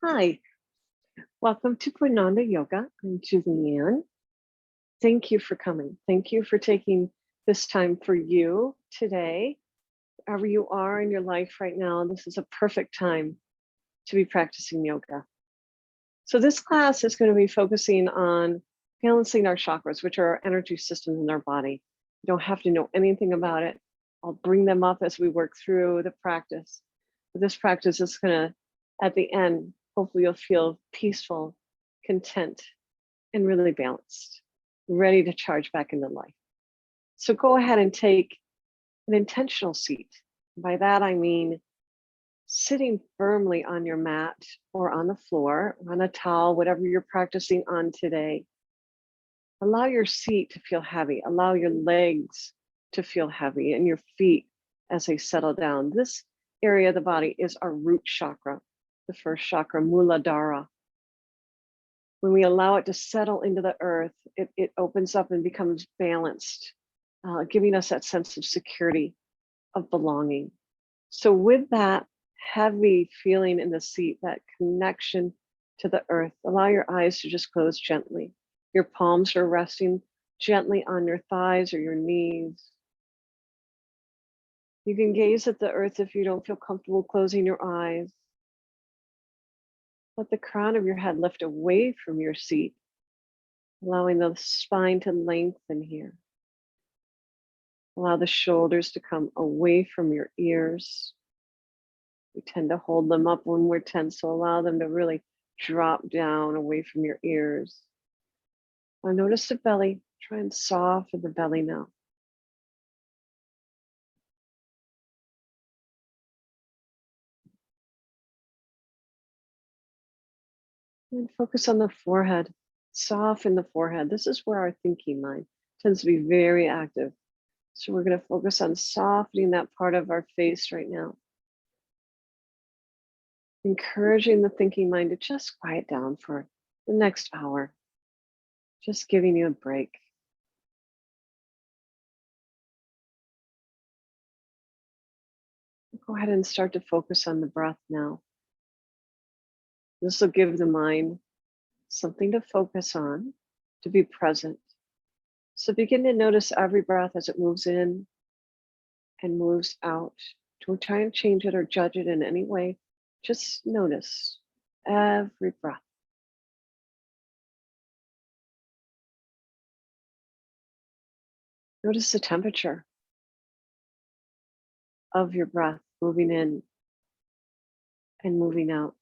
Hi, welcome to Purnanda Yoga. I'm Julianne. Thank you for coming. Thank you for taking this time for you today. Wherever you are in your life right now, this is a perfect time to be practicing yoga. So this class is going to be focusing on balancing our chakras, which are our energy systems in our body. You don't have to know anything about it. I'll bring them up as we work through the practice. But this practice is going to, at the end, hopefully you'll feel peaceful, content, and really balanced, ready to charge back into life. So go ahead and take an intentional seat. By that, I mean sitting firmly on your mat or on the floor, or on a towel, whatever you're practicing on today. Allow your seat to feel heavy. Allow your legs to feel heavy and your feet as they settle down. This area of the body is our root chakra, the first chakra, Muladhara. When we allow it to settle into the earth, it opens up and becomes balanced, giving us that sense of security, of belonging. So with that heavy feeling in the seat, that connection to the earth, allow your eyes to just close gently. Your palms are resting gently on your thighs or your knees. You can gaze at the earth if you don't feel comfortable closing your eyes. Let the crown of your head lift away from your seat, allowing the spine to lengthen here. Allow the shoulders to come away from your ears. We tend to hold them up when we're tense, so allow them to really drop down away from your ears. Now notice the belly. Try and soften the belly now. And focus on the forehead. Soften the forehead. This is where our thinking mind tends to be very active. So we're going to focus on softening that part of our face right now. Encouraging the thinking mind to just quiet down for the next hour. Just giving you a break. Go ahead and start to focus on the breath now. This will give the mind something to focus on, to be present. So begin to notice every breath as it moves in and moves out. Don't try and change it or judge it in any way. Just notice every breath. Notice the temperature of your breath moving in and moving out.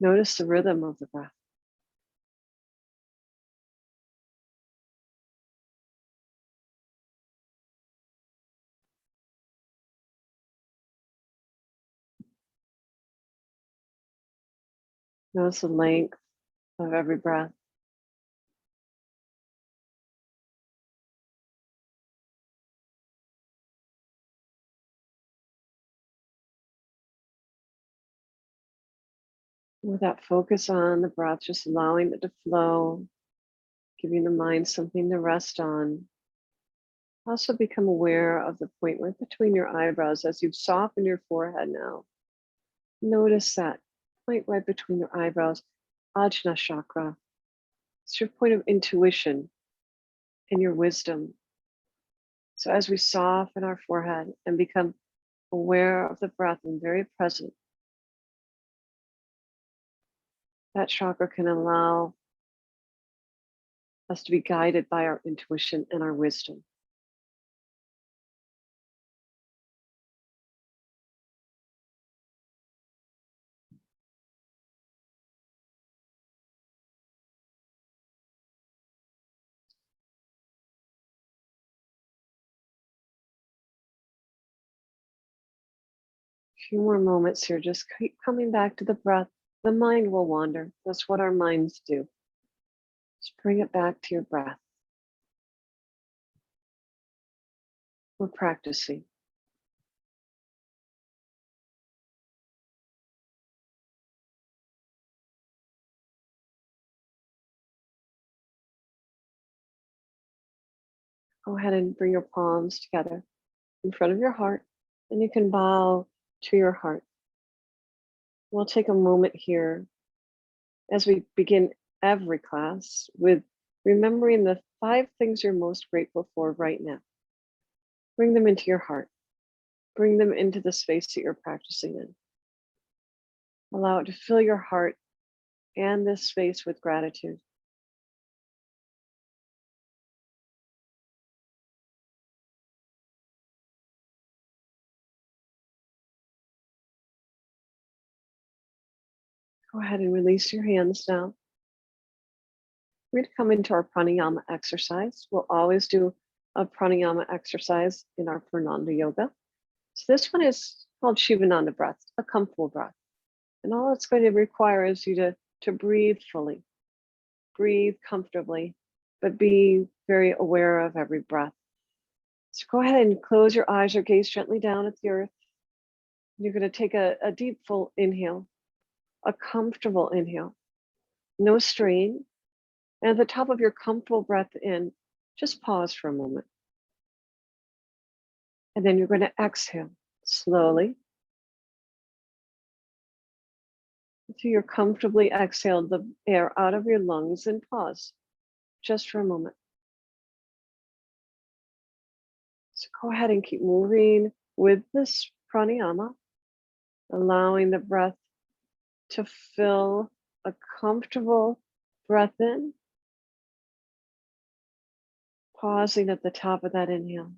Notice the rhythm of the breath. Notice the length of every breath. With that focus on the breath, just allowing it to flow, giving the mind something to rest on. Also become aware of the point right between your eyebrows as you soften your forehead now. Notice that point right between your eyebrows, Ajna chakra. It's your point of intuition and your wisdom. So as we soften our forehead and become aware of the breath and very present, that chakra can allow us to be guided by our intuition and our wisdom. A few more moments here, just keep coming back to the breath. The mind will wander. That's what our minds do. Just bring it back to your breath. We're practicing. Go ahead and bring your palms together in front of your heart And you can bow to your heart. We'll take a moment here as we begin every class with remembering the 5 things you're most grateful for right now. Bring them into your heart. Bring them into the space that you're practicing in. Allow it to fill your heart and this space with gratitude. Go ahead and release your hands now. We're going to come into our pranayama exercise. We'll always do a pranayama exercise in our Purnanda yoga. So this one is called Shivananda breath, a comfortable breath. And all it's going to require is you to breathe fully, breathe comfortably, but be very aware of every breath. So go ahead and close your eyes or gaze gently down at the earth. You're going to take a deep, full inhale, a comfortable inhale, no strain. And at the top of your comfortable breath in, just pause for a moment. And then you're going to exhale slowly. Until you're comfortably exhaled the air out of your lungs, and pause just for a moment. So go ahead and keep moving with this pranayama, allowing the breath to fill a comfortable breath in, pausing at the top of that inhale,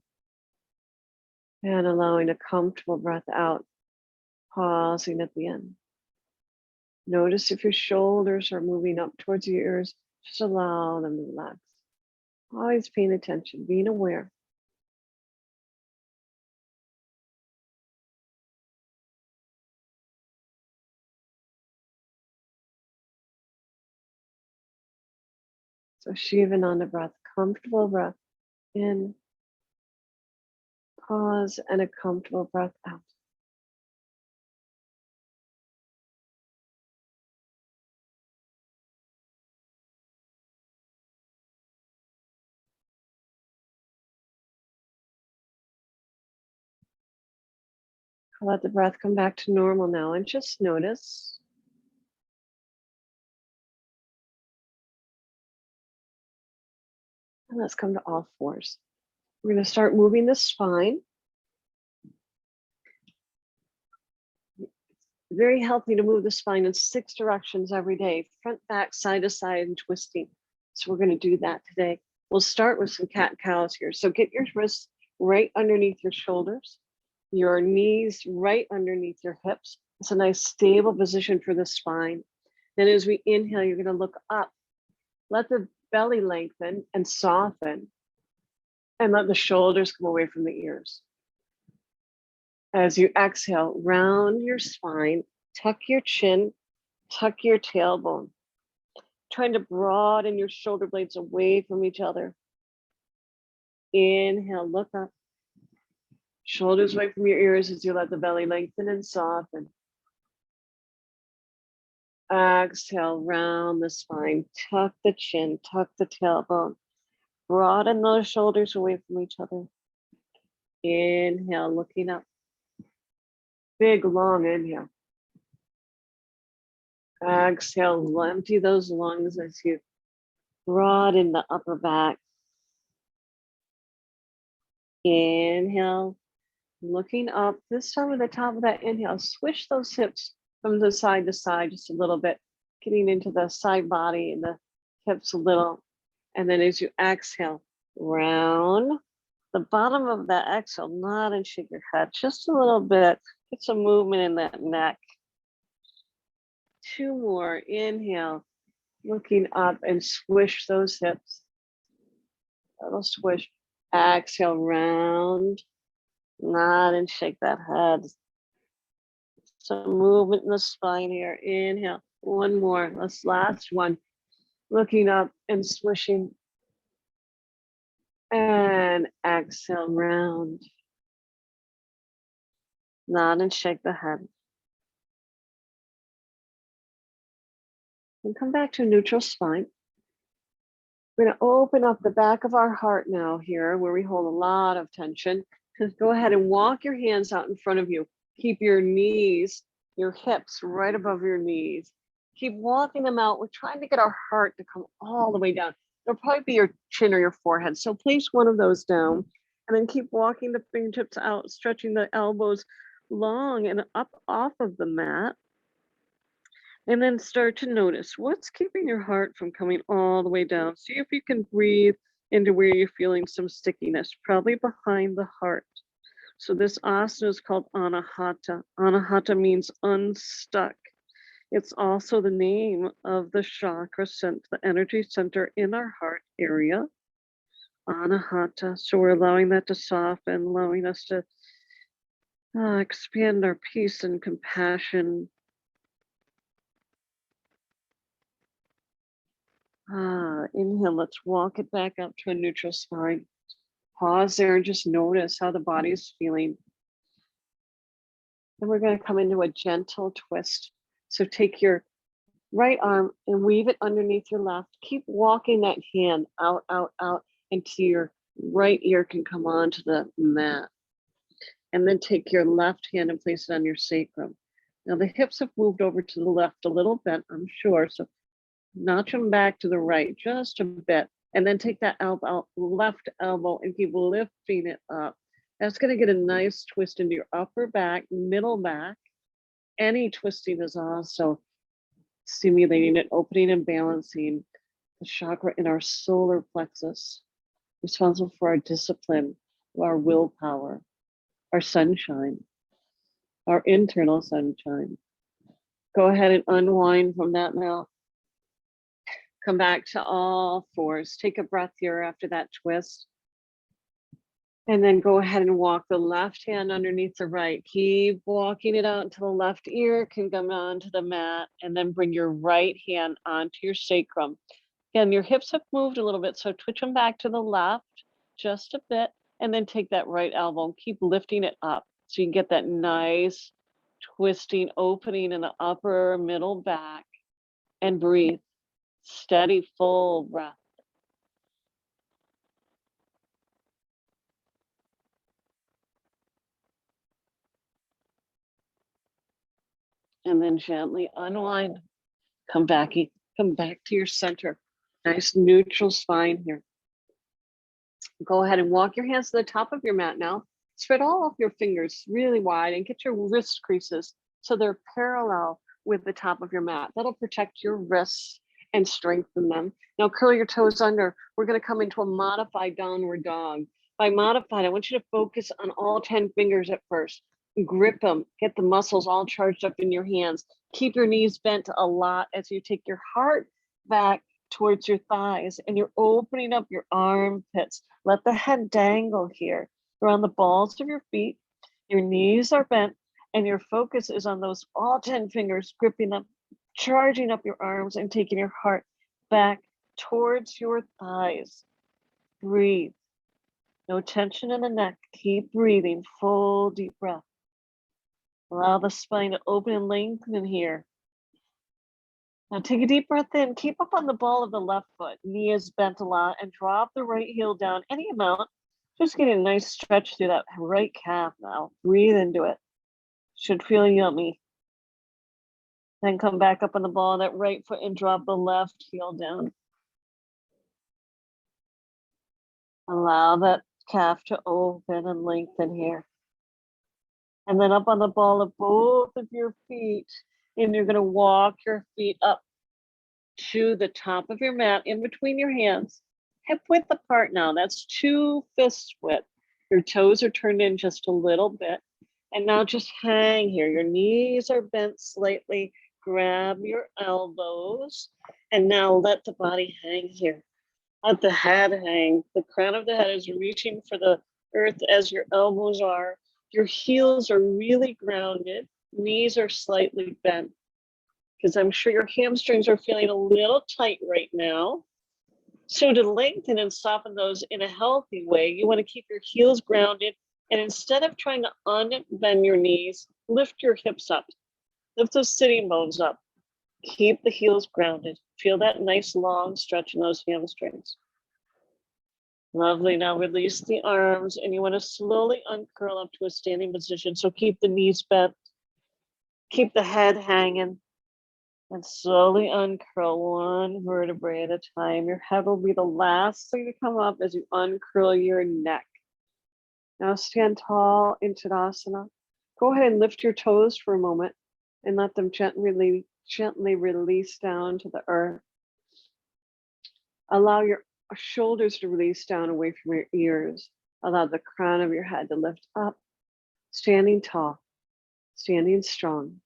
and allowing a comfortable breath out, pausing at the end. Notice if your shoulders are moving up towards your ears, just allow them to relax. Always paying attention, being aware. So Shivananda breath, comfortable breath in, pause, and a comfortable breath out. Let the breath come back to normal now, and just notice. And let's come to all fours. We're going to start moving the spine. Very healthy to move the spine in 6 directions every day, front, back, side to side, and twisting. So we're going to do that today. We'll start with some cat cows here. So get your wrists right underneath your shoulders, your knees right underneath your hips. It's a nice stable position for the spine. Then as we inhale, you're going to look up. Let the belly lengthen and soften, and let the shoulders come away from the ears. As you exhale, round your spine, tuck your chin, tuck your tailbone, trying to broaden your shoulder blades away from each other. Inhale, look up. Shoulders away from your ears as you let the belly lengthen and soften. Exhale, round the spine, tuck the chin, tuck the tailbone. Broaden those shoulders away from each other. Inhale, looking up. Big, long inhale. Exhale, empty those lungs as you broaden the upper back. Inhale, looking up. This time at the top of that inhale, swish those hips from the side to side just a little bit, getting into the side body and the hips a little. And then as you exhale, round the bottom of that exhale, nod and shake your head just a little bit. Get some movement in that neck. 2 more. Inhale, looking up and swish those hips. A little swish. Exhale, round, nod and shake that head. Some movement in the spine here. Inhale, 1 more. This last one. Looking up and swishing. And exhale, round. Nod and shake the head. And come back to a neutral spine. We're going to open up the back of our heart now here, where we hold a lot of tension. Just go ahead and walk your hands out in front of you. Keep your knees, your hips right above your knees. Keep walking them out. We're trying to get our heart to come all the way down. It'll probably be your chin or your forehead. So place one of those down and then keep walking the fingertips out, stretching the elbows long and up off of the mat. And then start to notice what's keeping your heart from coming all the way down. See if you can breathe into where you're feeling some stickiness, probably behind the heart. So this asana is called Anahata. Anahata means unstuck. It's also the name of the chakra center, the energy center in our heart area. Anahata. So we're allowing that to soften, allowing us to expand our peace and compassion. Inhale, let's walk it back up to a neutral spine. Pause there and just notice how the body's feeling. And we're going to come into a gentle twist. So take your right arm and weave it underneath your left. Keep walking that hand out, out, out until your right ear can come onto the mat. And then take your left hand and place it on your sacrum. Now the hips have moved over to the left a little bit, I'm sure. So notch them back to the right just a bit. And then take that elbow, left elbow, and keep lifting it up. That's going to get a nice twist into your upper back, middle back. Any twisting is also stimulating and opening and balancing the chakra in our solar plexus, responsible for our discipline, our willpower, our sunshine, our internal sunshine. Go ahead and unwind from that now. Come back to all fours. Take a breath here after that twist. And then go ahead and walk the left hand underneath the right. Keep walking it out until the left ear can come onto the mat. And then bring your right hand onto your sacrum. Again, your hips have moved a little bit, so twitch them back to the left just a bit. And then take that right elbow and keep lifting it up. So you can get that nice twisting, opening in the upper middle back. And breathe. Steady, full breath. And then gently unwind. Come back to your center. Nice neutral spine here. Go ahead and walk your hands to the top of your mat now. Spread all of your fingers really wide and get your wrist creases so they're parallel with the top of your mat. That'll protect your wrists and strengthen them. Now curl your toes under. We're going to come into a modified downward dog. By modified, I want you to focus on all 10 fingers at first. Grip them, get the muscles all charged up in your hands. Keep your knees bent a lot as you take your heart back towards your thighs and you're opening up your armpits. Let the head dangle here around the balls of your feet. Your knees are bent and your focus is on those all 10 fingers, gripping them, charging up your arms and taking your heart back towards your thighs. Breathe. No tension in the neck. Keep breathing. Full deep breath. Allow the spine to open and lengthen here. Now take a deep breath in. Keep up on the ball of the left foot. Knee is bent a lot and drop the right heel down any amount. Just get a nice stretch through that right calf now. Breathe into it. Should feel yummy. Then come back up on the ball of that right foot and drop the left heel down. Allow that calf to open and lengthen here. And then up on the ball of both of your feet. And you're going to walk your feet up to the top of your mat in between your hands. Hip width apart now. That's 2 fists width. Your toes are turned in just a little bit. And now just hang here. Your knees are bent slightly. Grab your elbows. And now let the body hang here. Let the head hang. The crown of the head is reaching for the earth as your elbows are. Your heels are really grounded. Knees are slightly bent. Because I'm sure your hamstrings are feeling a little tight right now. So to lengthen and soften those in a healthy way, you want to keep your heels grounded. And instead of trying to unbend your knees, lift your hips up. Lift those sitting bones up. Keep the heels grounded. Feel that nice long stretch in those hamstrings. Lovely. Now release the arms, and you want to slowly uncurl up to a standing position. So keep the knees bent, keep the head hanging, and slowly uncurl one vertebrae at a time. Your head will be the last thing to come up as you uncurl your neck. Now stand tall in Tadasana. Go ahead and lift your toes for a moment and let them gently release down to the earth. Allow your shoulders to release down away from your ears. Allow the crown of your head to lift up. Standing tall, standing strong.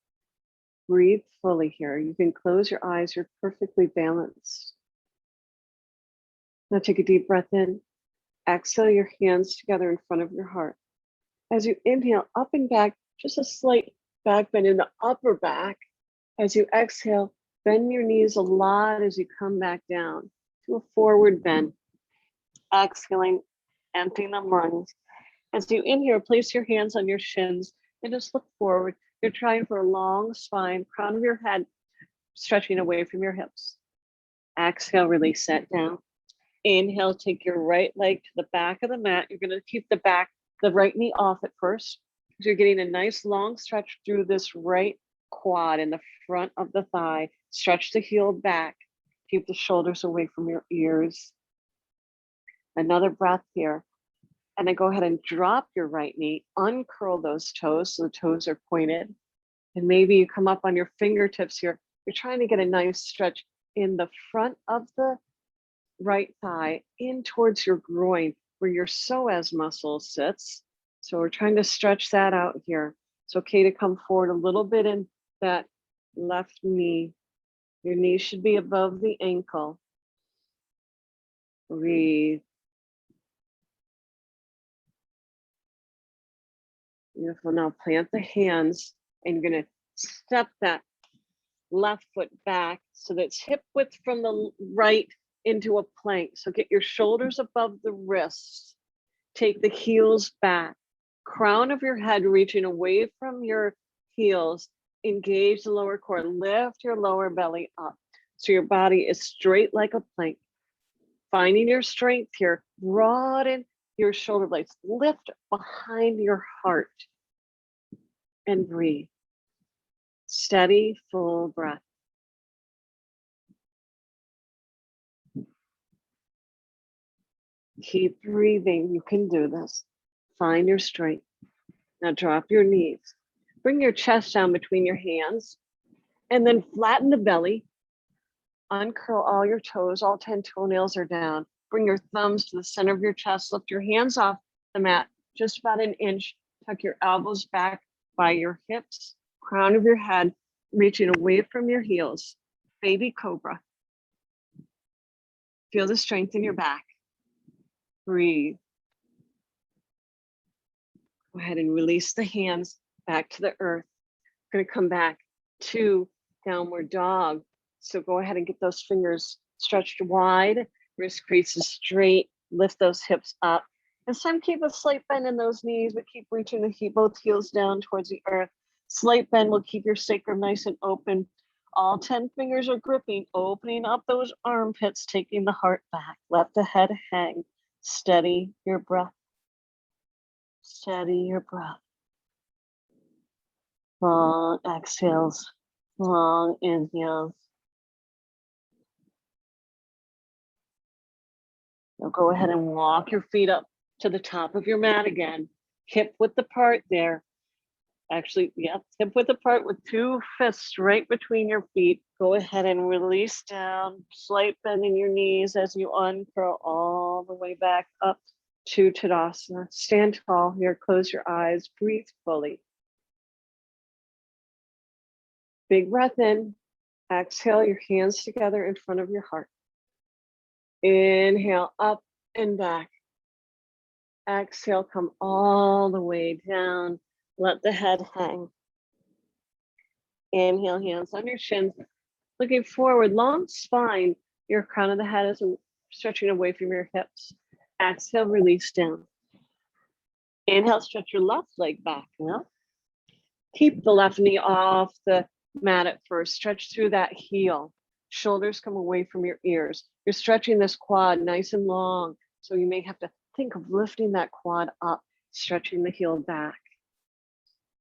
Breathe fully here. You can close your eyes. You're perfectly balanced. Now take a deep breath in. Exhale your hands together in front of your heart. As you inhale, up and back, just a slight back bend in the upper back. As you exhale, bend your knees a lot as you come back down to a forward bend. Exhaling, emptying the lungs. As you inhale, place your hands on your shins and just look forward. You're trying for a long spine, crown of your head stretching away from your hips. Exhale, release that down. Inhale, take your right leg to the back of the mat. You're going to keep the right knee off at first. You're getting a nice long stretch through this right quad in the front of the thigh. Stretch the heel back. Keep the shoulders away from your ears. Another breath here. And then go ahead and drop your right knee. Uncurl those toes so the toes are pointed. And maybe you come up on your fingertips here. You're trying to get a nice stretch in the front of the right thigh in towards your groin where your psoas muscle sits. So we're trying to stretch that out here. It's okay to come forward a little bit in that left knee. Your knee should be above the ankle. Breathe. Beautiful. Now plant the hands and you're going to step that left foot back so that it's hip width from the right into a plank. So get your shoulders above the wrists. Take the heels back. Crown of your head reaching away from your heels. Engage the lower core. Lift your lower belly up so your body is straight like a plank. Finding your strength here. Broaden your shoulder blades. Lift behind your heart. And breathe. Steady, full breath. Keep breathing. You can do this. Find your strength. Now drop your knees. Bring your chest down between your hands and then flatten the belly. Uncurl all your toes. All 10 toenails are down. Bring your thumbs to the center of your chest. Lift your hands off the mat just about an inch. Tuck your elbows back by your hips. Crown of your head reaching away from your heels. Baby cobra. Feel the strength in your back. Breathe. Go ahead and release the hands back to the earth. We're going to come back to downward dog. So go ahead and get those fingers stretched wide, wrist creases straight, lift those hips up. And some keep a slight bend in those knees, but keep reaching both heels down towards the earth. Slight bend will keep your sacrum nice and open. All 10 fingers are gripping, opening up those armpits, taking the heart back. Let the head hang. Steady your breath. Steady your breath. Long exhales, long inhales. Now go ahead and walk your feet up to the top of your mat again. Hip width apart there. Actually, yep, hip width apart with 2 fists right between your feet. Go ahead and release down. Slight bend in your knees as you uncurl all the way back up to Tadasana. Stand tall here, close your eyes, breathe fully. Big breath in. Exhale your hands together in front of your heart. Inhale up and back. Exhale, come all the way down. Let the head hang. Inhale, hands on your shins. Looking forward, long spine. Your crown of the head is stretching away from your hips. Exhale, release down. Inhale, stretch your left leg back now. Keep the left knee off the mat at first. Stretch through that heel. Shoulders come away from your ears. You're stretching this quad nice and long. So you may have to think of lifting that quad up, stretching the heel back.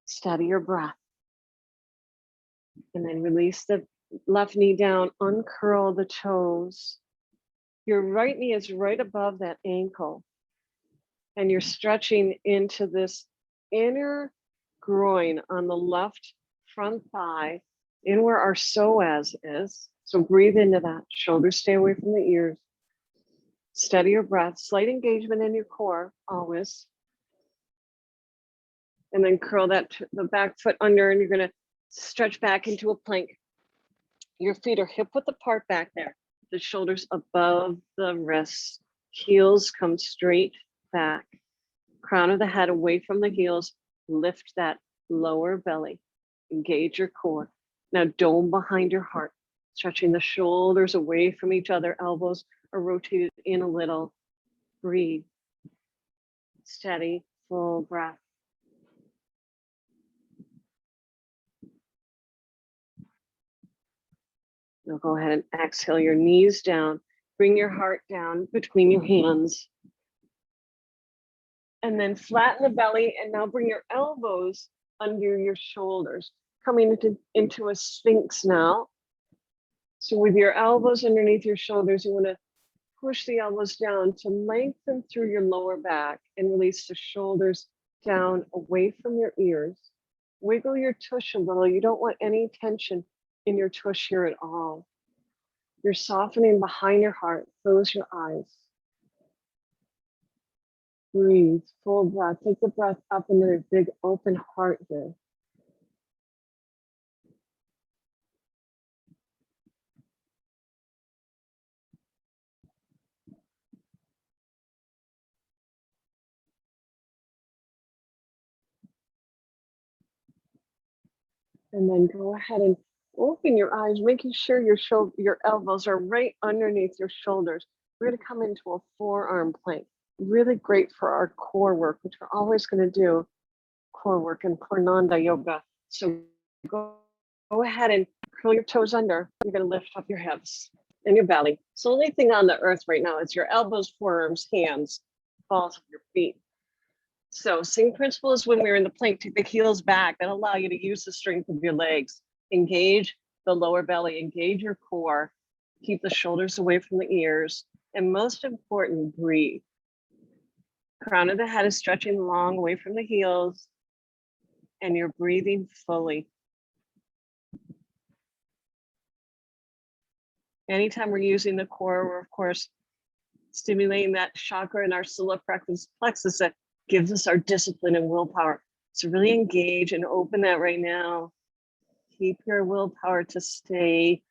Steady your breath. And then release the left knee down, uncurl the toes. Your right knee is right above that ankle. And you're stretching into this inner groin on the left front thigh, in where our psoas is. So breathe into that. Shoulders stay away from the ears. Steady your breath. Slight engagement in your core, always. And then curl that the back foot under, and you're going to stretch back into a plank. Your feet are hip width apart back there. The shoulders above the wrists. Heels come straight back. Crown of the head away from the heels. Lift that lower belly. Engage your core. Now dome behind your heart. Stretching the shoulders away from each other. Elbows are rotated in a little. Breathe. Steady, full breath. Now go ahead and exhale your knees down. Bring your heart down between your hands. And then flatten the belly, and now bring your elbows under your shoulders, coming into a sphinx now. So with your elbows underneath your shoulders, you want to push the elbows down to lengthen through your lower back and release the shoulders down away from your ears. Wiggle your tush a little. You don't want any tension in your tush here at all. You're softening behind your heart. Close your eyes. Breathe, full breath. Take the breath up into a big open heart here. And then go ahead and open your eyes, making sure your elbows are right underneath your shoulders. We're going to come into a forearm plank. Really great for our core work, which we're always going to do core work in Purnanda yoga. So go ahead and curl your toes under. You're going to lift up your hips and your belly. So the only thing on the earth right now is your elbows, forearms, hands, balls of your feet. So same principle as when we were in the plank. Take the heels back. That'll allow you to use the strength of your legs. Engage the lower belly, engage your core, keep the shoulders away from the ears, and most important, breathe. Crown of the head is stretching long away from the heels, and you're breathing fully. Anytime we're using the core, we're of course stimulating that chakra in our solar plexus that gives us our discipline and willpower. So really engage and open that right now. Keep your willpower to stay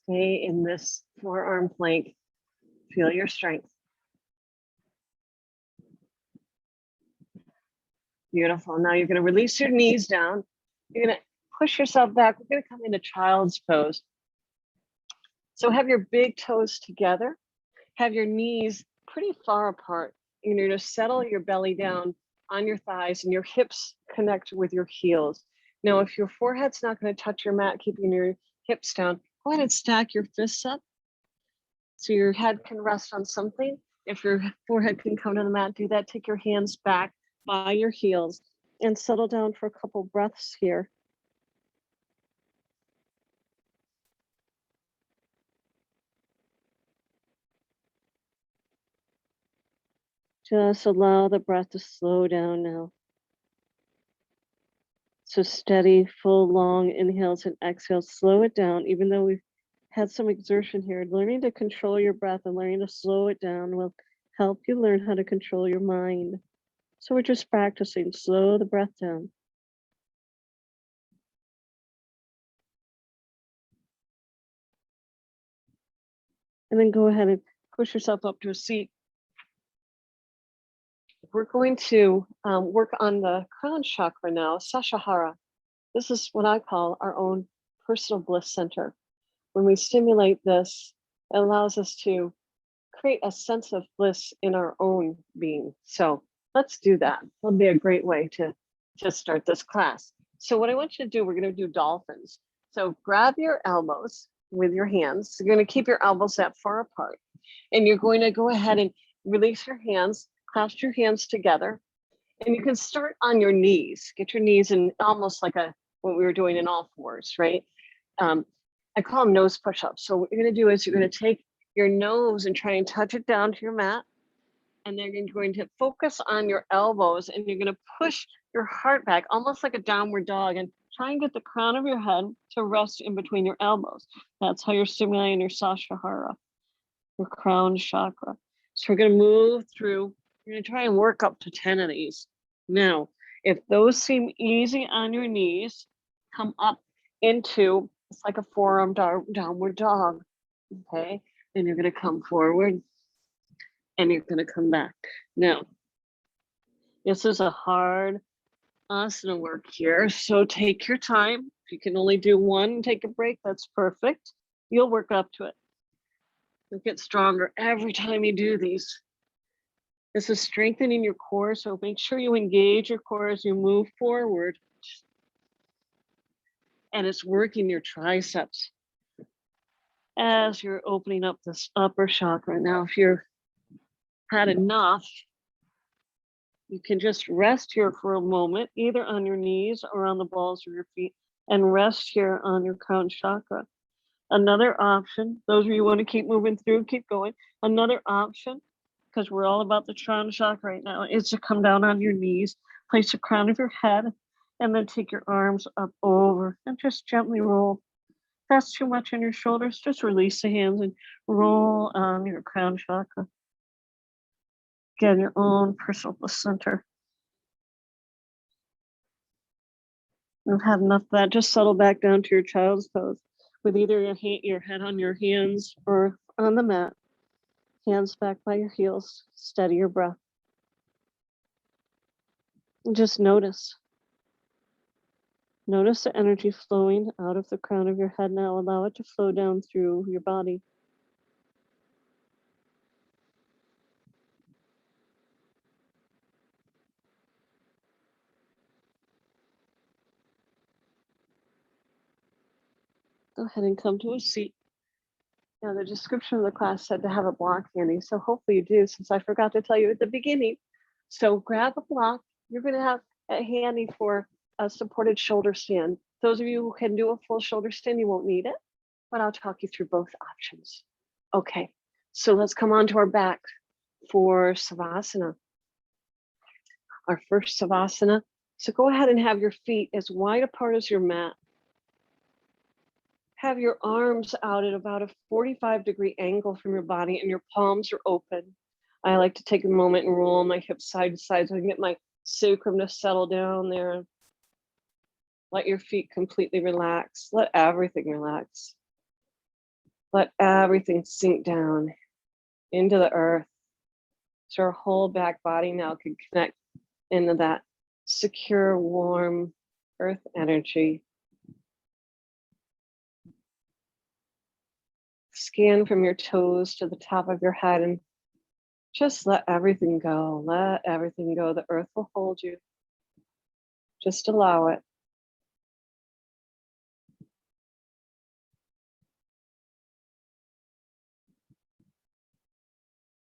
in this forearm plank. Feel your strength. Beautiful. Now you're going to release your knees down. You're going to push yourself back. We're going to come into child's pose. So have your big toes together. Have your knees pretty far apart. You're going to settle your belly down on your thighs and your hips connect with your heels. Now, if your forehead's not going to touch your mat, keeping your hips down, go ahead and stack your fists up so your head can rest on something. If your forehead can come to the mat, do that. Take your hands back by your heels and settle down for a couple breaths here. Just allow the breath to slow down now. So steady, full, long inhales and exhales. Slow it down, even though we've had some exertion here. Learning to control your breath and learning to slow it down will help you learn how to control your mind. So we're just practicing. Slow the breath down. And then go ahead and push yourself up to a seat. We're going to work on the crown chakra now, Sashahara. This is what I call our own personal bliss center. When we stimulate this, it allows us to create a sense of bliss in our own being. So let's do that. That'll be a great way to start this class. So what I want you to do, we're going to do dolphins. So grab your elbows with your hands. You're going to keep your elbows that far apart. And you're going to go ahead and release your hands, clasp your hands together. And you can start on your knees. Get your knees in almost like what we were doing in all fours, right? I call them nose push-ups. So what you're going to do is you're going to take your nose and try and touch it down to your mat. And then you're going to focus on your elbows and you're going to push your heart back, almost like a downward dog, and try and get the crown of your head to rest in between your elbows. That's how you're stimulating your Sahasrara, your crown chakra. So we're going to move through. You're going to try and work up to 10 of these. Now, if those seem easy on your knees, come up into, it's like a forearm downward dog, okay? And you're going to come forward and you're going to come back. Now, this is a hard asana work here, so take your time. If you can only do one, take a break, that's perfect. You'll work up to it. You'll get stronger every time you do these. This is strengthening your core, so make sure you engage your core as you move forward. And it's working your triceps as you're opening up this upper chakra. Now, if you've had enough, you can just rest here for a moment, either on your knees or on the balls of your feet, and rest here on your crown chakra. Another option, those of you who want to keep moving through, keep going. Another option, because we're all about the crown chakra right now, is to come down on your knees, place the crown of your head, and then take your arms up over and just gently roll. If that's too much on your shoulders, just release the hands and roll on your crown chakra. Get your own personal center. You've had enough of that. Just settle back down to your child's pose with either your head on your hands or on the mat. Hands back by your heels. Steady your breath. And just notice. Notice the energy flowing out of the crown of your head now. Allow it to flow down through your body. Go ahead and come to a seat. Now, the description of the class said to have a block handy, so hopefully you do, since I forgot to tell you at the beginning. So grab a block. You're going to have it handy for a supported shoulder stand. Those of you who can do a full shoulder stand, you won't need it, but I'll talk you through both options. Okay, so let's come on to our back for Savasana. Our first Savasana. So go ahead and have your feet as wide apart as your mat. Have your arms out at about a 45-degree angle from your body and your palms are open. I like to take a moment and roll my hips side to side so I can get my sacrum to settle down there. Let your feet completely relax. Let everything relax. Let everything sink down into the earth. So our whole back body now can connect into that secure, warm earth energy. Scan from your toes to the top of your head and just let everything go. Let everything go. The earth will hold you. Just allow it.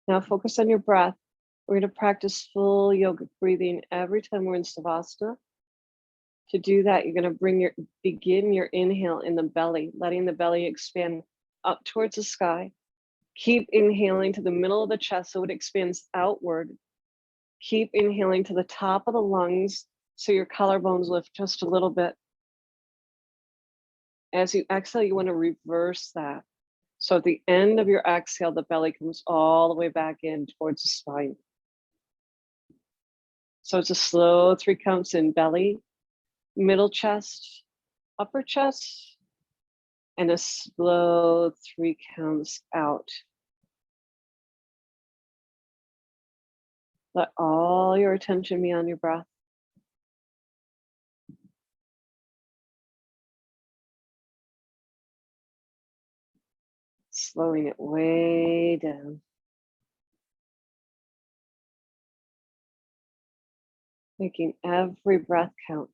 Now focus on your breath. We're going to practice full yogic breathing every time we're in Savasana. To do that, you're going to begin your inhale in the belly, letting the belly expand up towards the sky. Keep inhaling to the middle of the chest so it expands outward. Keep inhaling to the top of the lungs so your collarbones lift just a little bit. As you exhale, you want to reverse that. So at the end of your exhale, the belly comes all the way back in towards the spine. So it's a slow 3 counts in belly, middle chest, upper chest, and a slow 3 counts out. Let all your attention be on your breath. Slowing it way down. Making every breath count.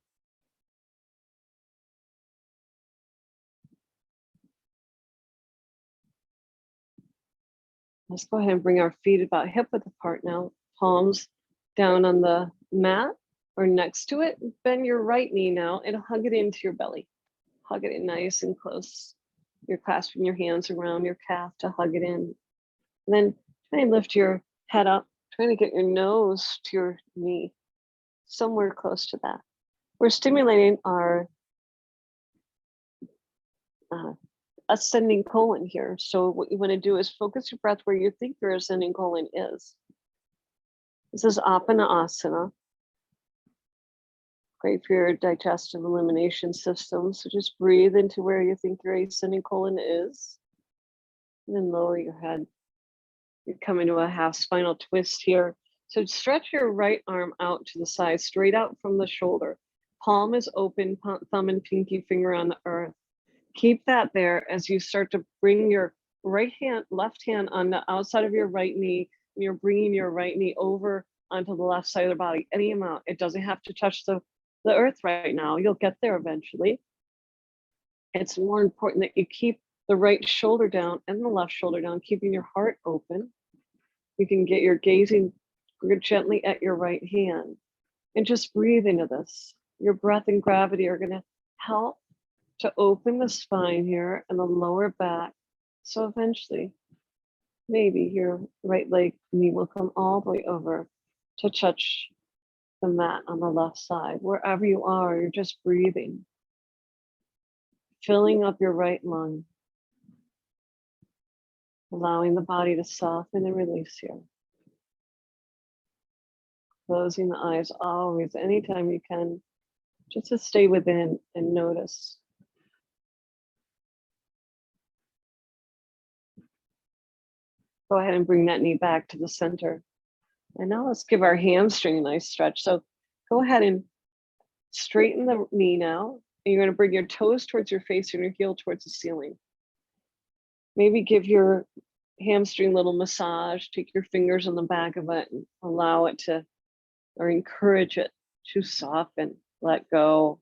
Let's go ahead and bring our feet about hip width apart now. Palms down on the mat or next to it. Bend your right knee now and hug it into your belly. Hug it in nice and close. You're clasping your hands around your calf to hug it in. And then try and lift your head up, trying to get your nose to your knee, somewhere close to that. We're stimulating our ascending colon here. So what you want to do is focus your breath where you think your ascending colon is. This is Apana Asana. Great for your digestive elimination system. So just breathe into where you think your ascending colon is. And then lower your head. You come into a half spinal twist here. So stretch your right arm out to the side, straight out from the shoulder. Palm is open, thumb and pinky finger on the earth. Keep that there as you start to bring your left hand on the outside of your right knee. And you're bringing your right knee over onto the left side of the body, any amount. It doesn't have to touch the earth right now. You'll get there eventually. It's more important that you keep the right shoulder down and the left shoulder down, keeping your heart open. You can get your gazing gently at your right hand and just breathe into this. Your breath and gravity are going to help to open the spine here and the lower back. So eventually, maybe your right leg knee will come all the way over to touch the mat on the left side. Wherever you are, you're just breathing, filling up your right lung, allowing the body to soften and release here. Closing the eyes always, anytime you can, just to stay within and notice. Go ahead and bring that knee back to the center. And now let's give our hamstring a nice stretch. So go ahead and straighten the knee now. And you're going to bring your toes towards your face and your heel towards the ceiling. Maybe give your hamstring a little massage. Take your fingers on the back of it and allow it to, or encourage it to soften, let go.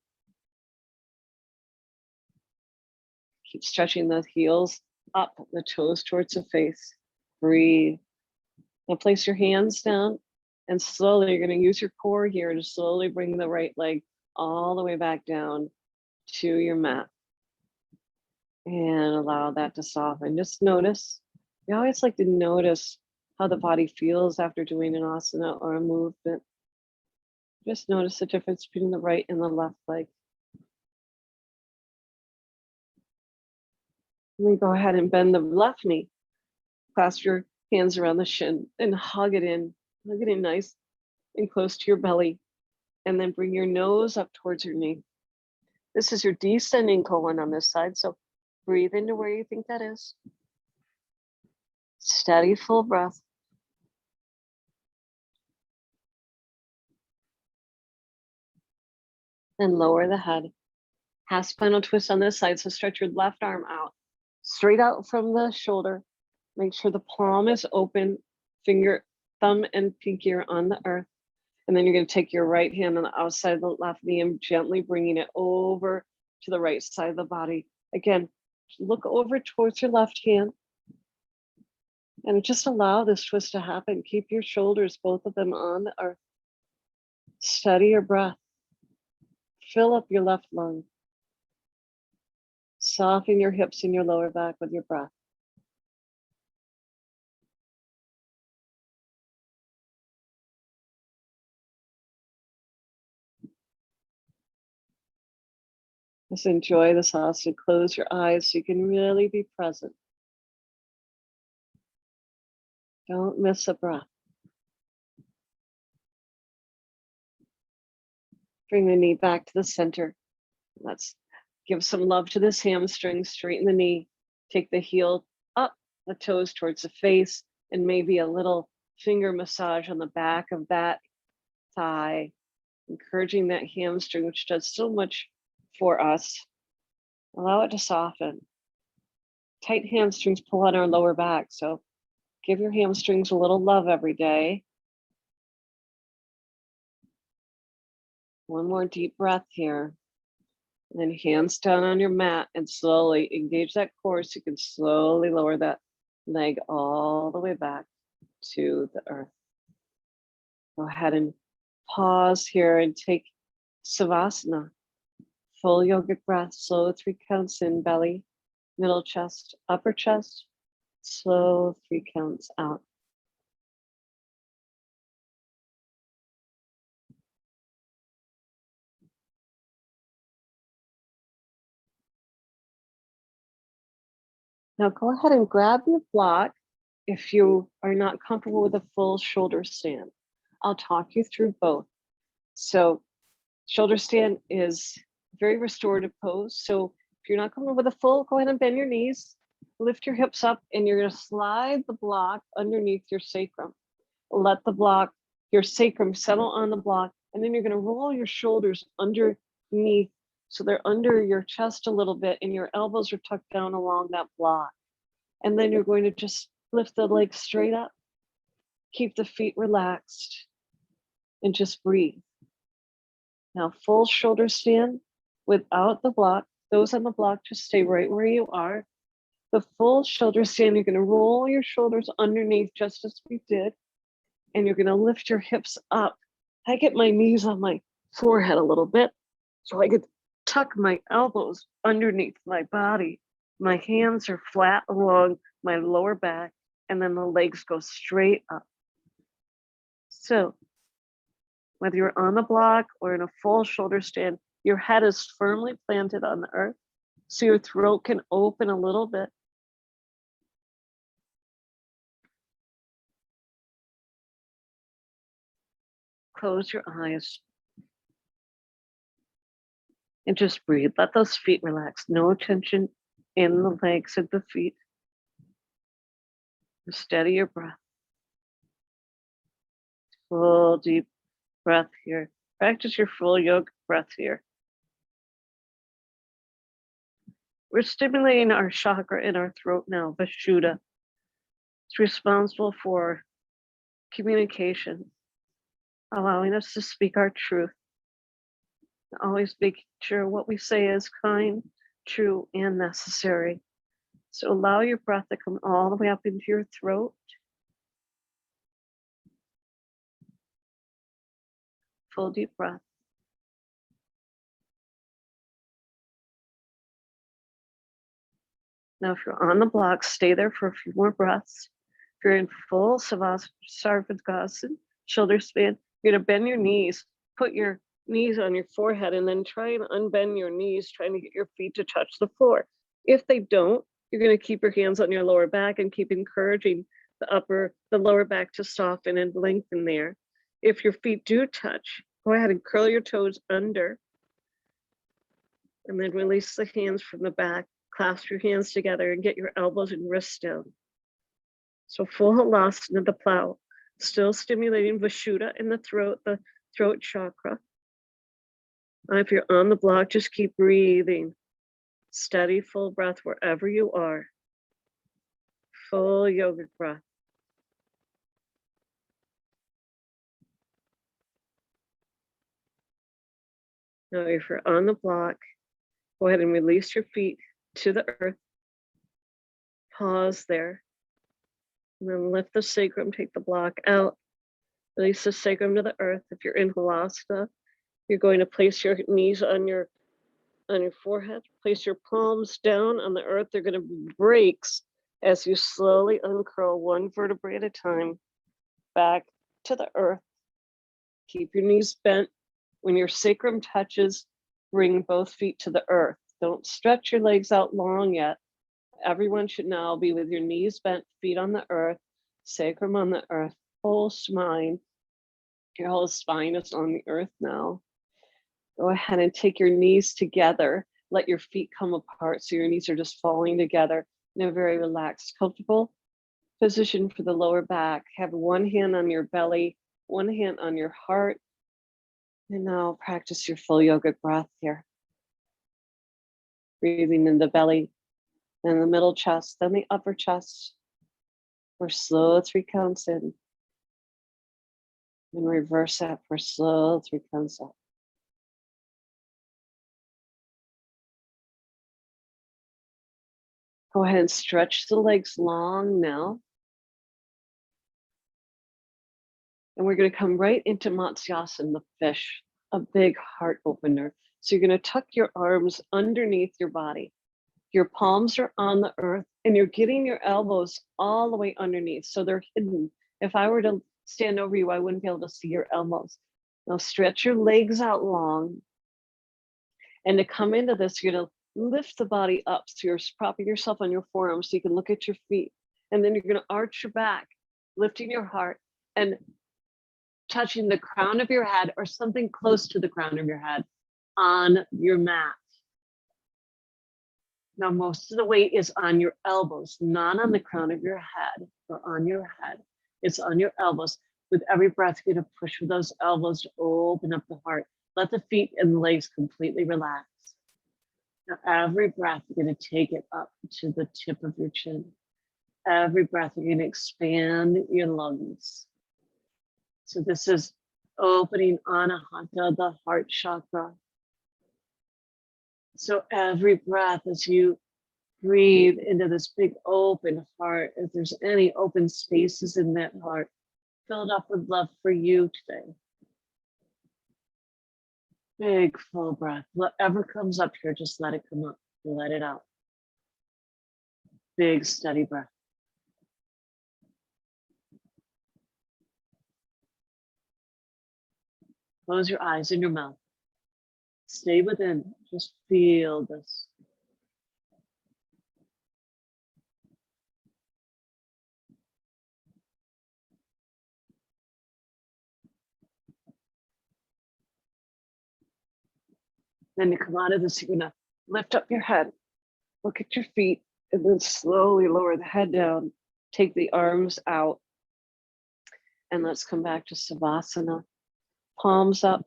Keep stretching the heels up, the toes towards the face. Breathe. Now place your hands down and slowly you're going to use your core here to slowly bring the right leg all the way back down to your mat. And allow that to soften. Just notice. You always like to notice how the body feels after doing an asana or a movement. Just notice the difference between the right and the left leg. Then go ahead and bend the left knee. Clasp your hands around the shin and hug it in nice and close to your belly. And then bring your nose up towards your knee. This is your descending colon on this side. So breathe into where you think that is. Steady, full breath. And lower the head. Half spinal twist on this side. So stretch your left arm out, straight out from the shoulder. Make sure the palm is open, thumb and pinky are on the earth. And then you're going to take your right hand on the outside of the left knee and gently bringing it over to the right side of the body. Again, look over towards your left hand and just allow this twist to happen. Keep your shoulders, both of them on the earth. Steady your breath. Fill up your left lung. Soften your hips and your lower back with your breath. Just enjoy this asana. Close your eyes so you can really be present. Don't miss a breath. Bring the knee back to the center. Let's give some love to this hamstring. Straighten the knee. Take the heel up, the toes towards the face, and maybe a little finger massage on the back of that thigh, encouraging that hamstring, which does so much for us. Allow it to soften. Tight hamstrings pull on our lower back, so give your hamstrings a little love every day. One more deep breath here. And then hands down on your mat and slowly engage that core so you can slowly lower that leg all the way back to the earth. Go ahead and pause here and take Savasana. Full yogic breath, slow 3 counts in, belly, middle chest, upper chest, slow 3 counts out. Now go ahead and grab your block if you are not comfortable with a full shoulder stand. I'll talk you through both. So shoulder stand is very restorative pose. So if you're not comfortable with a full, go ahead and bend your knees, lift your hips up, and you're gonna slide the block underneath your sacrum. Let the block, your sacrum settle on the block, and then you're gonna roll your shoulders underneath so they're under your chest a little bit and your elbows are tucked down along that block. And then you're going to just lift the legs straight up, keep the feet relaxed, and just breathe. Now, full shoulder stand without the block. Those on the block, just stay right where you are. The full shoulder stand, you're gonna roll your shoulders underneath just as we did, and you're gonna lift your hips up. I get my knees on my forehead a little bit, so I could tuck my elbows underneath my body. My hands are flat along my lower back, and then the legs go straight up. So whether you're on the block or in a full shoulder stand, your head is firmly planted on the earth, so your throat can open a little bit. Close your eyes and just breathe. Let those feet relax. No tension in the legs of the feet. Steady your breath. Full deep breath here. Practice your full yoga breath here. We're stimulating our chakra in our throat now, Vishuddha. It's responsible for communication, allowing us to speak our truth. Always making sure what we say is kind, true, and necessary. So allow your breath to come all the way up into your throat. Full deep breath. Now, if you're on the block, stay there for a few more breaths. If you're in full Sarvasana, shoulder span, you're gonna bend your knees, put your knees on your forehead, and then try and unbend your knees, trying to get your feet to touch the floor. If they don't, you're gonna keep your hands on your lower back and keep encouraging the lower back to soften and lengthen there. If your feet do touch, go ahead and curl your toes under, and then release the hands from the back. Clasp your hands together and get your elbows and wrists down. So full halasana, the plow, still stimulating Vishuddha in the throat chakra. And if you're on the block, just keep breathing. Steady, full breath wherever you are. Full yogic breath. Now, if you're on the block, go ahead and release your feet to the earth. Pause there. And then lift the sacrum, take the block out. Release the sacrum to the earth. If you're in halasana, you're going to place your knees on your forehead. Place your palms down on the earth. They're going to be breaks as you slowly uncurl one vertebrae at a time back to the earth. Keep your knees bent. When your sacrum touches, bring both feet to the earth. Don't stretch your legs out long yet. Everyone should now be with your knees bent, feet on the earth, sacrum on the earth, whole spine. Your whole spine is on the earth now. Go ahead and take your knees together. Let your feet come apart so your knees are just falling together in a very relaxed, comfortable position for the lower back. Have one hand on your belly, one hand on your heart. And now practice your full yogic breath here. Breathing in the belly, then the middle chest, then the upper chest. For slow 3 counts in. And reverse that for slow 3 counts out. Go ahead and stretch the legs long now. And we're going to come right into Matsyasana, the fish, a big heart opener. So you're going to tuck your arms underneath your body. Your palms are on the earth and you're getting your elbows all the way underneath. So they're hidden. If I were to stand over you, I wouldn't be able to see your elbows. Now stretch your legs out long. And to come into this, you're going to lift the body up. So you're propping yourself on your forearms so you can look at your feet. And then you're going to arch your back, lifting your heart and touching the crown of your head or something close to the crown of your head on your mat. Now, most of the weight is on your elbows, not on the crown of your head or on your head. It's on your elbows. With every breath, you're going to push with those elbows to open up the heart. Let the feet and the legs completely relax. Now, every breath, you're going to take it up to the tip of your chin. Every breath, you're going to expand your lungs. So this is opening Anahata, the heart chakra. So every breath as you breathe into this big open heart, if there's any open spaces in that heart, fill it up with love for you today. Big full breath. Whatever comes up here, just let it come up. Let it out. Big steady breath. Close your eyes and your mouth. Stay within. Just feel this. Then you come out of this, you're gonna lift up your head, look at your feet, and then slowly lower the head down. Take the arms out. And let's come back to Savasana. Palms up,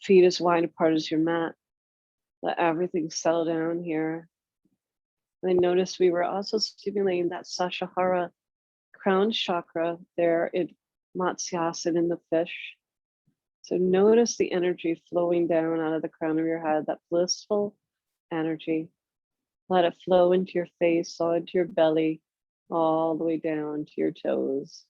feet as wide apart as your mat. Let everything settle down here. And notice we were also stimulating that Sashahara crown chakra there in Matsyasana in the fish. So notice the energy flowing down out of the crown of your head, that blissful energy. Let it flow into your face, all into your belly, all the way down to your toes.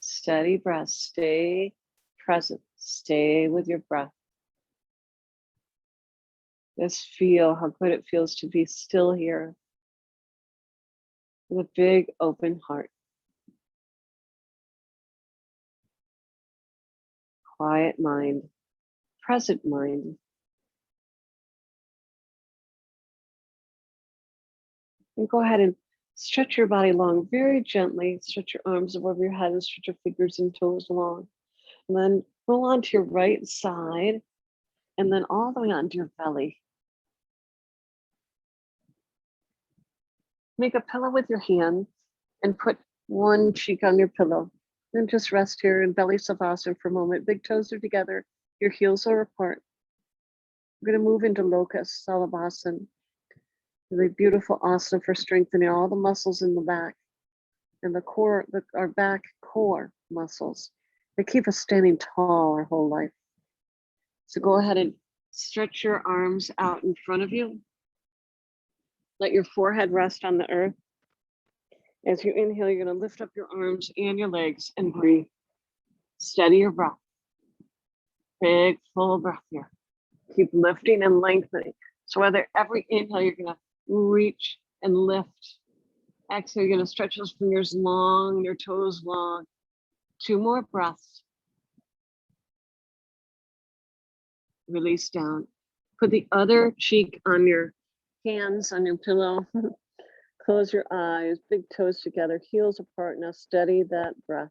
Steady breath, stay present, stay with your breath. Just feel how good it feels to be still here with a big open heart. Quiet mind, present mind. And go ahead and stretch your body long very gently. Stretch your arms above your head and stretch your fingers and toes long. And then roll onto your right side and then all the way onto your belly. Make a pillow with your hand and put one cheek on your pillow. Then just rest here in belly savasana for a moment. Big toes are together, your heels are apart. We're going to move into locust salabhasana. Really beautiful asana for strengthening all the muscles in the back and the core, our back core muscles. They keep us standing tall our whole life. So go ahead and stretch your arms out in front of you. Let your forehead rest on the earth. As you inhale, you're going to lift up your arms and your legs and breathe. Steady your breath. Big, full breath here. Keep lifting and lengthening. So whether every inhale, you're going to reach and lift. Exhale, you're going to stretch those fingers long, your toes long. 2 more breaths. Release down. Put the other cheek on your hands, on your pillow. Close your eyes, big toes together, heels apart. Now steady that breath.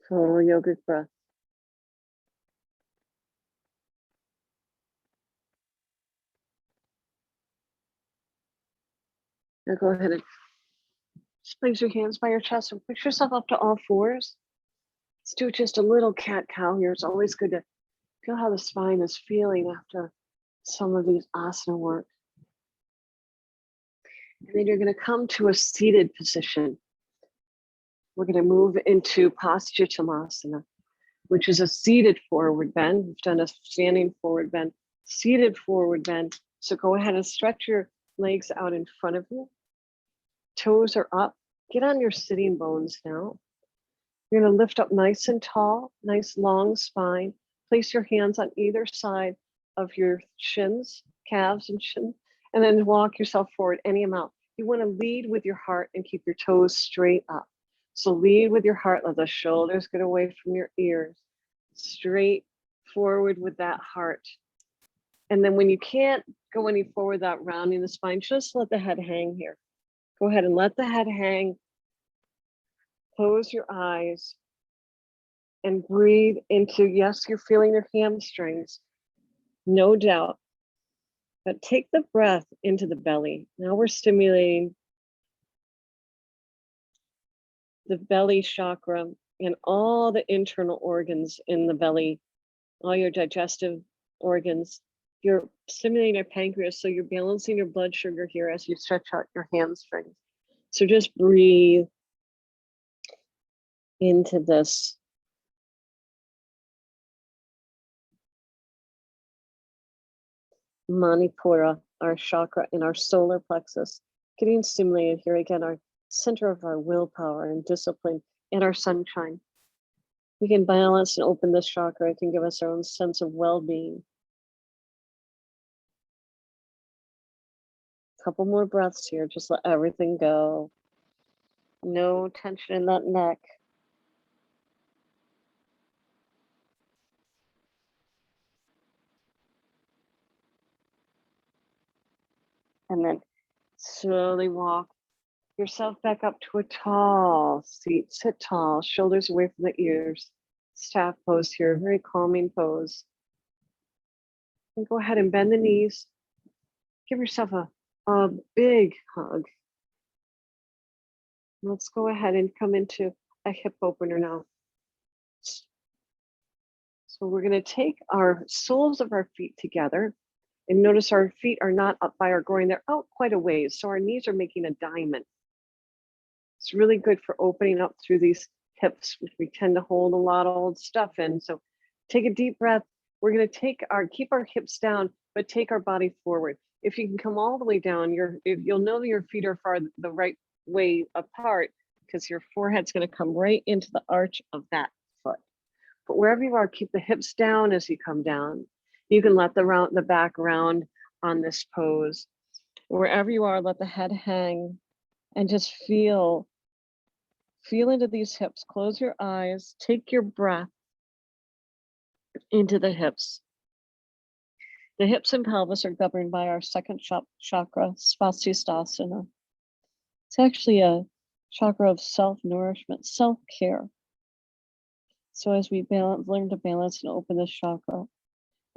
Total yogic breath. Now go ahead and Just place your hands by your chest and push yourself up to all fours. Let's do just a little cat-cow here. It's always good to feel how the spine is feeling after some of these asana work. And then you're going to come to a seated position. We're going to move into Paschimottanasana, which is a seated forward bend. We've done a standing forward bend, seated forward bend. So go ahead and stretch your legs out in front of you. Toes are up. Get on your sitting bones now. You're going to lift up nice and tall, nice long spine. Place your hands on either side of your shins, calves and shins, and then walk yourself forward any amount. You want to lead with your heart and keep your toes straight up. So lead with your heart, let the shoulders get away from your ears. Straight forward with that heart. And then when you can't go any forward without rounding the spine, just let the head hang here. Go ahead and let the head hang. Close your eyes and breathe into, yes, you're feeling your hamstrings, no doubt. But take the breath into the belly. Now we're stimulating the belly chakra and all the internal organs in the belly, all your digestive organs. You're stimulating your pancreas, so you're balancing your blood sugar here as you stretch out your hamstrings. So just breathe into this. Manipura, our chakra in our solar plexus, getting stimulated here again, our center of our willpower and discipline and our sunshine. We can balance and open this chakra. It can give us our own sense of well-being. Couple more breaths here. Just let everything go. No tension in that neck. And then slowly walk yourself back up to a tall seat. Sit tall, shoulders away from the ears. Staff pose here, very calming pose. And go ahead and bend the knees. Give yourself a big hug. Let's go ahead and come into a hip opener now. So we're going to take our soles of our feet together, and notice our feet are not up by our groin, they're out quite a ways. So our knees are making a diamond. It's really good for opening up through these hips, which we tend to hold a lot of old stuff in. So take a deep breath. We're going to keep our hips down, but take our body forward. If you can come all the way down, you'll know that your feet are far the right way apart, because your forehead's going to come right into the arch of that foot. But wherever you are, keep the hips down as you come down. You can let the back round on this pose. Wherever you are, let the head hang and just feel into these hips. Close your eyes, take your breath into the hips. The hips and pelvis are governed by our second chakra, Svastisthasana. It's actually a chakra of self-nourishment, self-care. So as we learn to balance and open this chakra,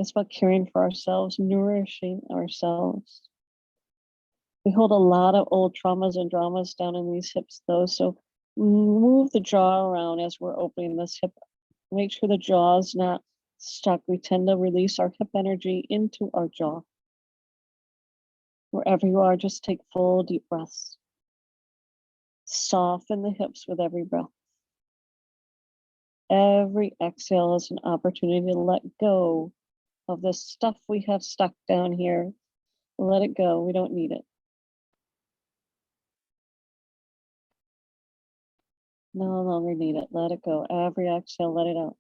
it's about caring for ourselves, nourishing ourselves. We hold a lot of old traumas and dramas down in these hips though, so move the jaw around as we're opening this hip. Make sure the jaw is not stuck. We tend to release our hip energy into our jaw. Wherever you are, just take full deep breaths. Soften the hips with every breath. Every exhale is an opportunity to let go of the stuff we have stuck down here. Let it go. We don't need it. No longer need it. Let it go. Every exhale, let it out.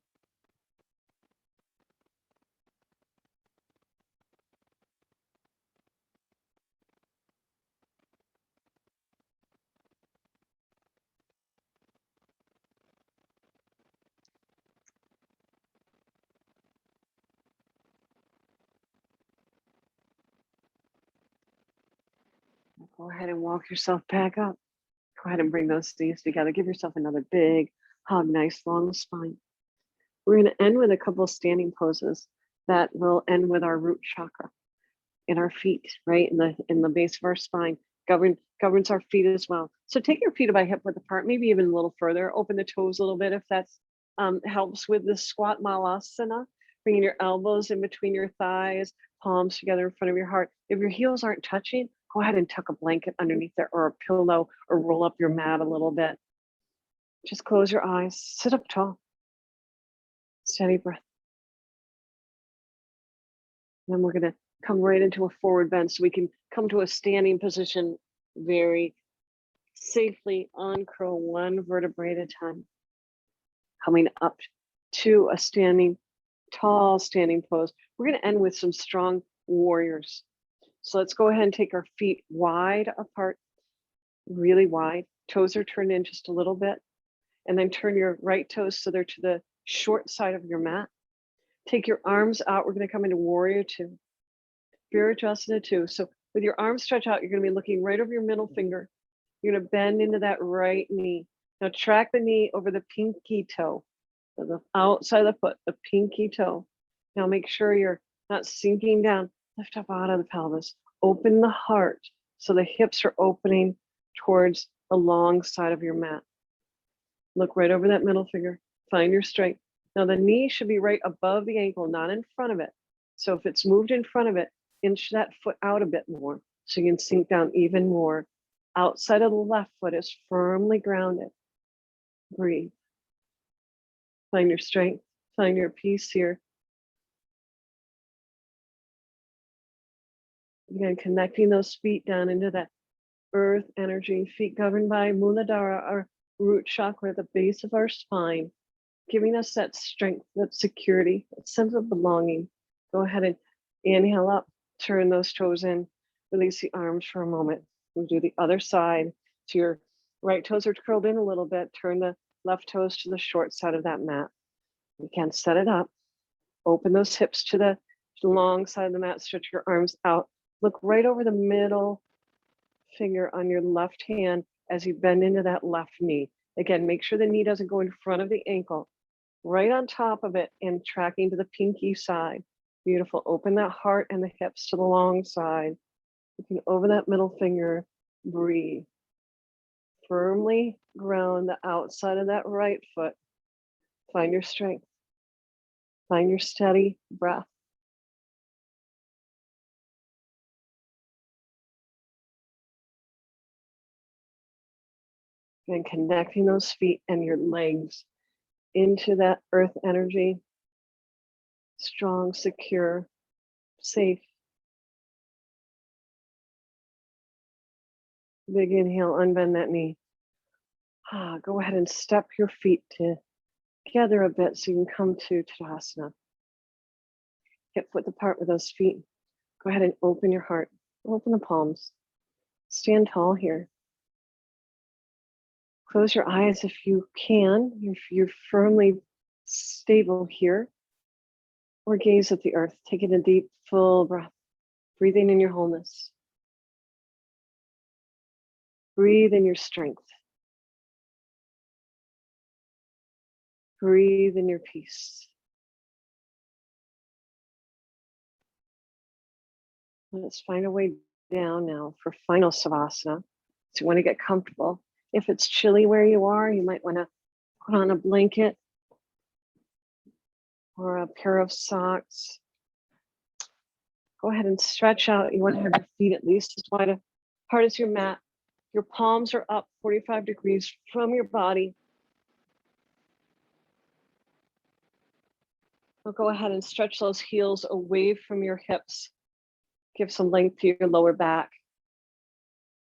Go ahead and walk yourself back up. Go ahead and bring those knees together. Give yourself another big hug, nice long spine. We're going to end with a couple of standing poses that will end with our root chakra in our feet, right in the base of our spine. governs our feet as well. So take your feet about hip width apart, maybe even a little further. Open the toes a little bit if that's helps with the squat malasana. Bringing your elbows in between your thighs, palms together in front of your heart. If your heels aren't touching, go ahead and tuck a blanket underneath there or a pillow or roll up your mat a little bit. Just close your eyes, sit up tall. Steady breath. Then we're going to come right into a forward bend so we can come to a standing position very safely. Uncurl one vertebrae at a time. Coming up to a tall standing pose. We're going to end with some strong warriors. So let's go ahead and take our feet wide apart, really wide. Toes are turned in just a little bit. And then turn your right toes so they're to the short side of your mat. Take your arms out. We're going to come into warrior two. Virajasana two. So with your arms stretched out, you're going to be looking right over your middle finger. You're going to bend into that right knee. Now track the knee over the pinky toe, so the outside of the foot, the pinky toe. Now make sure you're not sinking down. Lift up out of the pelvis. Open the heart so the hips are opening towards the long side of your mat. Look right over that middle finger. Find your strength. Now the knee should be right above the ankle, not in front of it. So if it's moved in front of it, inch that foot out a bit more so you can sink down even more. Outside of the left foot is firmly grounded. Breathe. Find your strength. Find your peace here. Again, connecting those feet down into that earth energy. Feet governed by Muladhara, our root chakra at the base of our spine, giving us that strength, that security, that sense of belonging. Go ahead and inhale up, turn those toes in, release the arms for a moment. We'll do the other side. So your right toes are curled in a little bit. Turn the left toes to the short side of that mat. You can set it up. Open those hips to the long side of the mat. Stretch your arms out. Look right over the middle finger on your left hand as you bend into that left knee. Again, make sure the knee doesn't go in front of the ankle. Right on top of it and tracking to the pinky side. Beautiful. Open that heart and the hips to the long side. Looking over that middle finger. Breathe. Firmly ground the outside of that right foot. Find your strength. Find your steady breath. And connecting those feet and your legs into that earth energy. Strong, secure, safe. Big inhale, unbend that knee. Go ahead and step your feet together a bit so you can come to Tadasana. Hip width apart with those feet. Go ahead and open your heart. Open the palms. Stand tall here. Close your eyes if you can, if you're firmly stable here. Or gaze at the earth. Taking a deep, full breath. Breathing in your wholeness. Breathe in your strength. Breathe in your peace. Let's find a way down now for final Savasana. So you want to get comfortable. If it's chilly where you are, you might want to put on a blanket or a pair of socks. Go ahead and stretch out. You want to have your feet at least as wide apart as your mat. Your palms are up 45 degrees from your body. Now go ahead and stretch those heels away from your hips. Give some length to your lower back.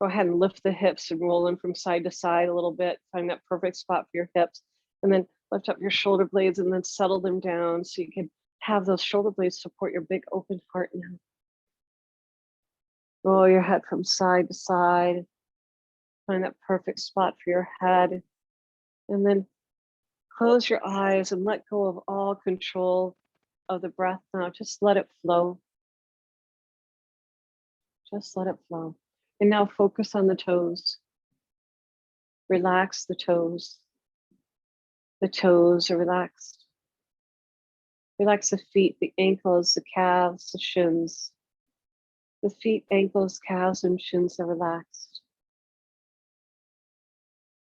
Go ahead and lift the hips and roll them from side to side a little bit. Find that perfect spot for your hips. And then lift up your shoulder blades and then settle them down so you can have those shoulder blades support your big open heart now. Roll your head from side to side. Find that perfect spot for your head. And then close your eyes and let go of all control of the breath now. Just let it flow. Just let it flow. And now focus on the toes. Relax the toes. The toes are relaxed. Relax the feet, the ankles, the calves, the shins. The feet, ankles, calves, and shins are relaxed.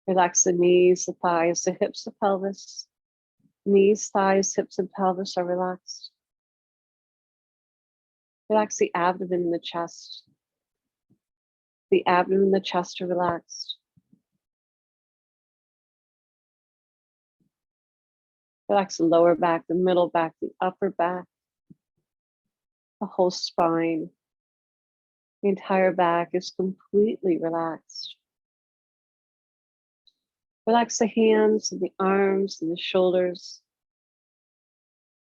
Relax the knees, the thighs, the hips, the pelvis. Knees, thighs, hips, and pelvis are relaxed. Relax the abdomen and the chest. The abdomen and the chest are relaxed. Relax the lower back, the middle back, the upper back, the whole spine. The entire back is completely relaxed. Relax the hands and the arms and the shoulders.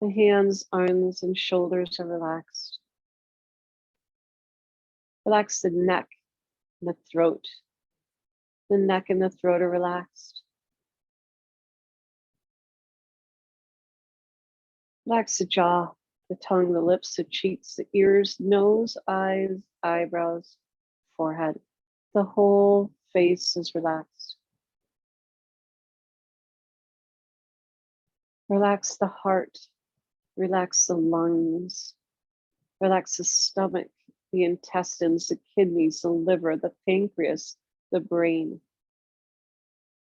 The hands, arms, and shoulders are relaxed. Relax the neck and the throat. The neck and the throat are relaxed. Relax the jaw, the tongue, the lips, the cheeks, the ears, nose, eyes, eyebrows, forehead. The whole face is relaxed. Relax the heart. Relax the lungs. Relax the stomach, the intestines, the kidneys, the liver, the pancreas, the brain.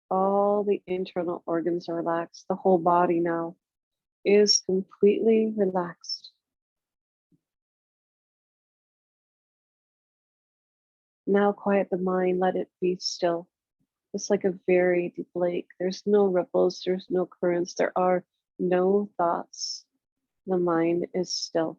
All the internal organs are relaxed. The whole body now is completely relaxed. Now quiet the mind, let it be still. It's like a very deep lake. There's no ripples, there's no currents, there are no thoughts. The mind is still.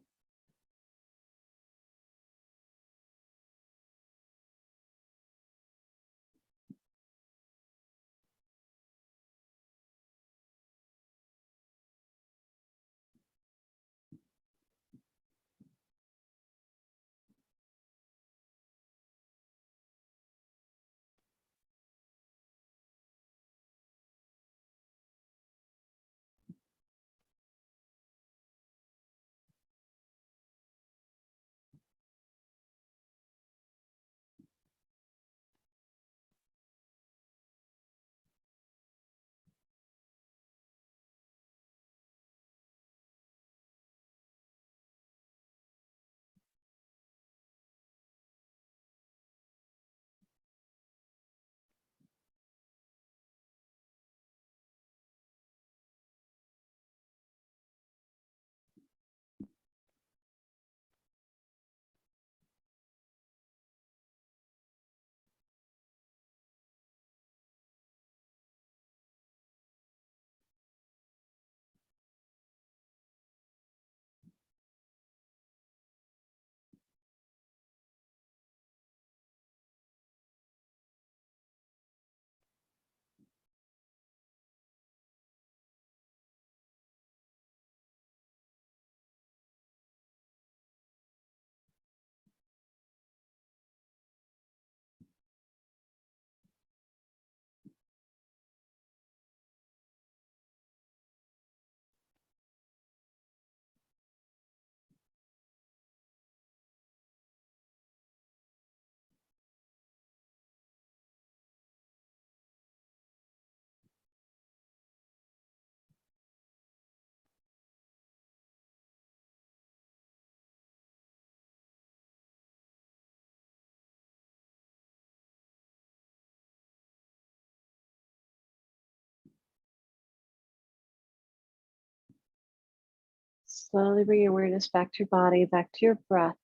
Slowly bring your awareness back to your body, back to your breath.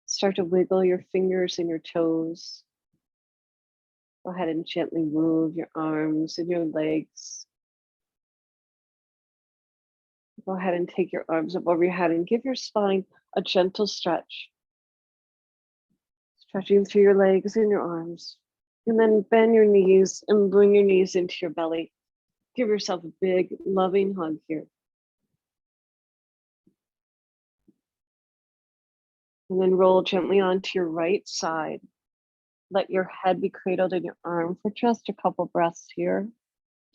Start to wiggle your fingers and your toes. Go ahead and gently move your arms and your legs. Go ahead and take your arms up over your head and give your spine a gentle stretch. Stretching through your legs and your arms. And then bend your knees and bring your knees into your belly. Give yourself a big, loving hug here. And then roll gently onto your right side. Let your head be cradled in your arm for just a couple breaths here.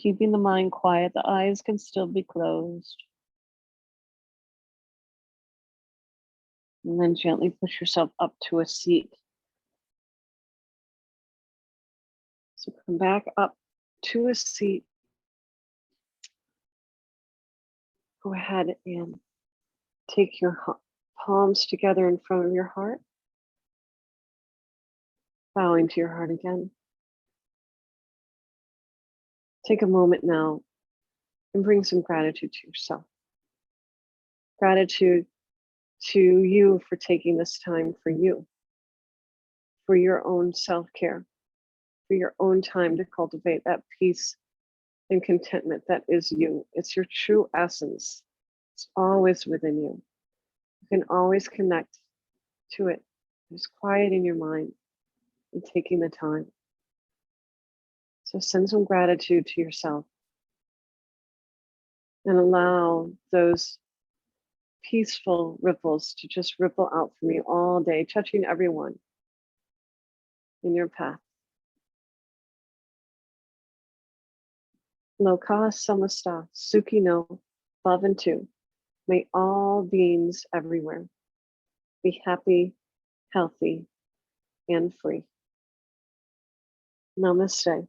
Keeping the mind quiet, the eyes can still be closed. And then gently push yourself up to a seat. So come back up to a seat. Go ahead and take your palms together in front of your heart. Bowing to your heart again. Take a moment now and bring some gratitude to yourself. Gratitude to you for taking this time for you, for your own self-care, for your own time to cultivate that peace and contentment that is you. It's your true essence. It's always within you. You can always connect to it. Just quiet in your mind and taking the time. So send some gratitude to yourself and allow those peaceful ripples to just ripple out from you all day, touching everyone in your path. Loka samasta sukhino bhavantu. May all beings everywhere be happy, healthy, and free. Namaste.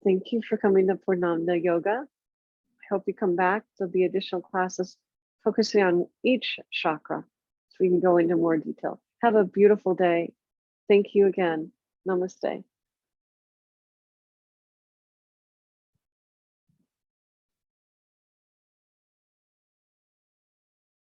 Thank you for coming to Purnanda Yoga. I hope you come back. There'll be additional classes focusing on each chakra so we can go into more detail. Have a beautiful day. Thank you again. Namaste.